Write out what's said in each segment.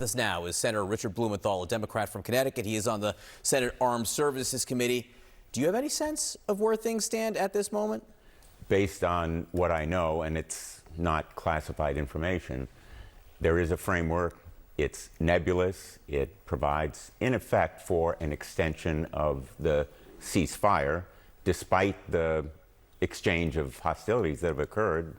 This now is Senator Richard Blumenthal, a Democrat from Connecticut. He is on the Senate Armed Services Committee. Do you have any sense of where things stand at this moment? Based on what I know, and it's not classified information, there is a framework. It's nebulous. It provides, in effect, for an extension of the ceasefire, despite the exchange of hostilities that have occurred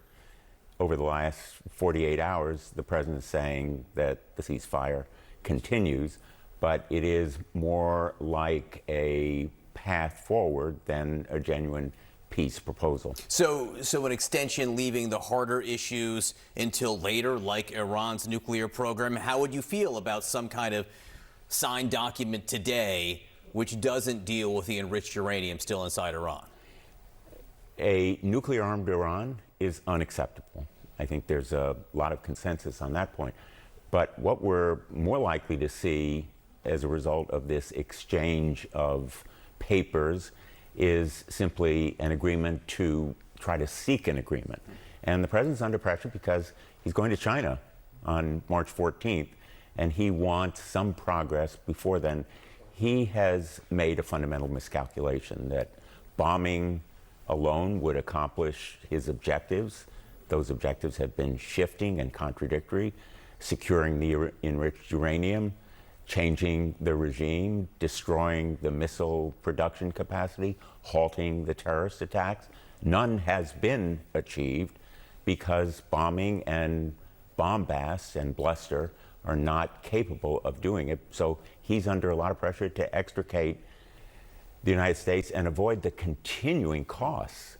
over the last 48 hours. The president is saying that the ceasefire continues, but it is more like a path forward than a genuine peace proposal. So an extension leaving the harder issues until later, like Iran's nuclear program. How would you feel about some kind of signed document today which doesn't deal with the enriched uranium still inside Iran? A nuclear-armed Iran is unacceptable. I think there's a lot of consensus on that point. But what we're more likely to see as a result of this exchange of papers is simply an agreement to try to seek an agreement. And the president's under pressure because he's going to China on March 14th, and he wants some progress before then. He has made a fundamental miscalculation that bombing alone would accomplish his objectives. Those objectives have been shifting and contradictory: securing the enriched uranium, changing the regime, destroying the missile production capacity, halting the terrorist attacks. None has been achieved because bombing and bombast and bluster are not capable of doing it. So he's under a lot of pressure to extricate the United States and avoid the continuing costs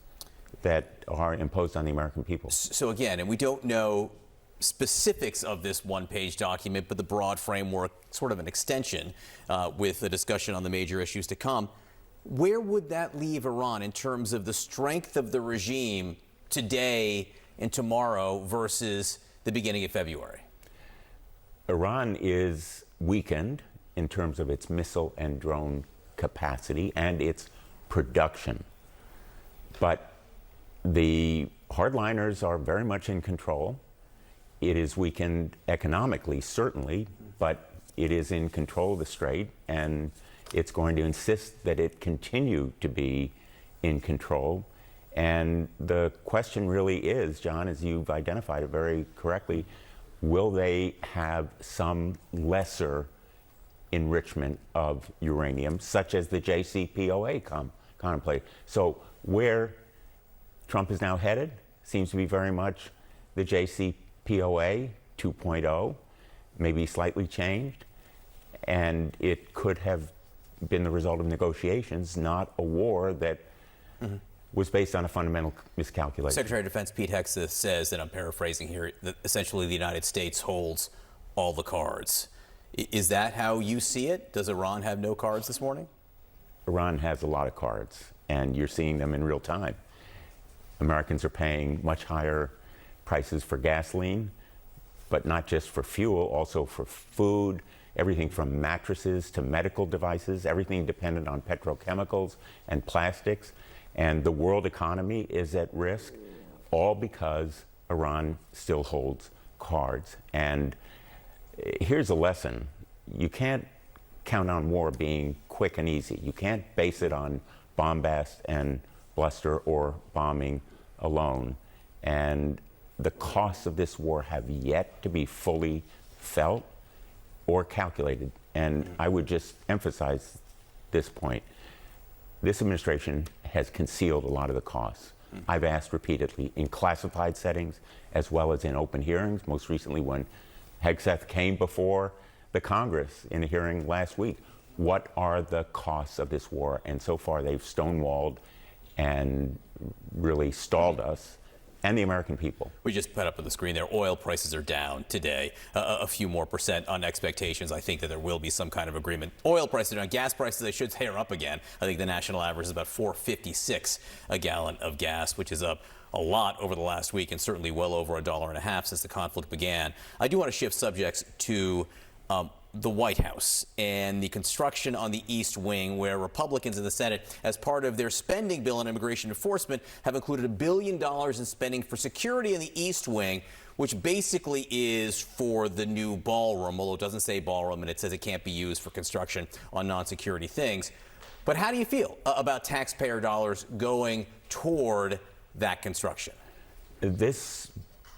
that are imposed on the American people. So again, and we don't know specifics of this one-page document, but the broad framework, sort of an extension with the discussion on the major issues to come. Where would that leave Iran in terms of the strength of the regime today and tomorrow versus the beginning of February? Iran is weakened in terms of its missile and drone capacity and its production. But the hardliners are very much in control. It is weakened economically, certainly, but it is in control of the strait, and it's going to insist that it continue to be in control. And the question really is, John, as you've identified it very correctly, will they have some lesser enrichment of uranium, such as the JCPOA contemplate? So where Trump is now headed seems to be very much the JCPOA 2.0, maybe slightly changed, and it could have been the result of negotiations, not a war that was based on a fundamental miscalculation. Secretary of Defense Pete Hegseth says, and I'm paraphrasing here, that essentially the United States holds all the cards. Is that how you see it? Does Iran have no cards this morning? Iran has a lot of cards, and you're seeing them in real time. Americans are paying much higher prices for gasoline, but not just for fuel, also for food, everything from mattresses to medical devices, everything dependent on petrochemicals and plastics. And the world economy is at risk, all because Iran still holds cards. And here's a lesson. You can't count on war being quick and easy. You can't base it on bombast and bluster or bombing alone. And the costs of this war have yet to be fully felt or calculated. And I would just emphasize this point. This administration has concealed a lot of the costs. I've asked repeatedly in classified settings as well as in open hearings, most recently when Hegseth came before the Congress in a hearing last week, what are the costs of this war? And so far they've stonewalled and really stalled us and the American people. We just put up on the screen there, oil prices are down today, a few more percent on expectations. I think that there will be some kind of agreement. Oil prices are down. Gas prices, they should tear up again. I think the national average is about $4.56 a gallon of gas, which is up a lot over the last week and certainly well over $1.50 since the conflict began. I do want to shift subjects to the White House and the construction on the East Wing, where Republicans in the Senate, as part of their spending bill on immigration enforcement, have included $1 billion in spending for security in the East Wing, which basically is for the new ballroom, although it doesn't say ballroom and it says it can't be used for construction on non-security things. But how do you feel about taxpayer dollars going toward that construction? This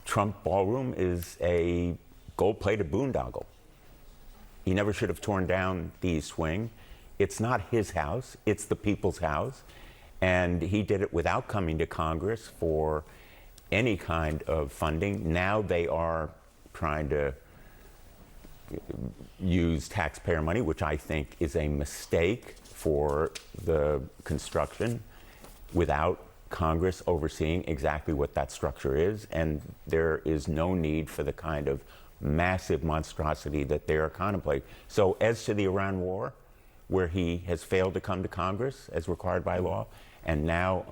Trump ballroom is a gold-plated boondoggle. He never should have torn down the East Wing. It's not his house, it's the people's house. And he did it without coming to Congress for any kind of funding. Now they are trying to use taxpayer money, which I think is a mistake for the construction, without Congress overseeing exactly what that structure is. And there is no need for the kind of massive monstrosity that they are contemplating. So as to the Iran war, where he has failed to come to Congress as required by law, and now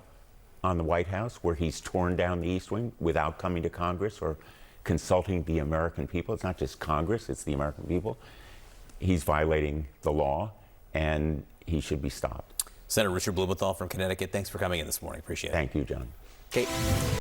on the White House, where he's torn down the East Wing without coming to Congress or consulting the American people. It's not just Congress, it's the American people. He's violating the law, and he should be stopped. Senator Richard Blumenthal from Connecticut, thanks for coming in this morning. Appreciate it. Thank you, John. Kate.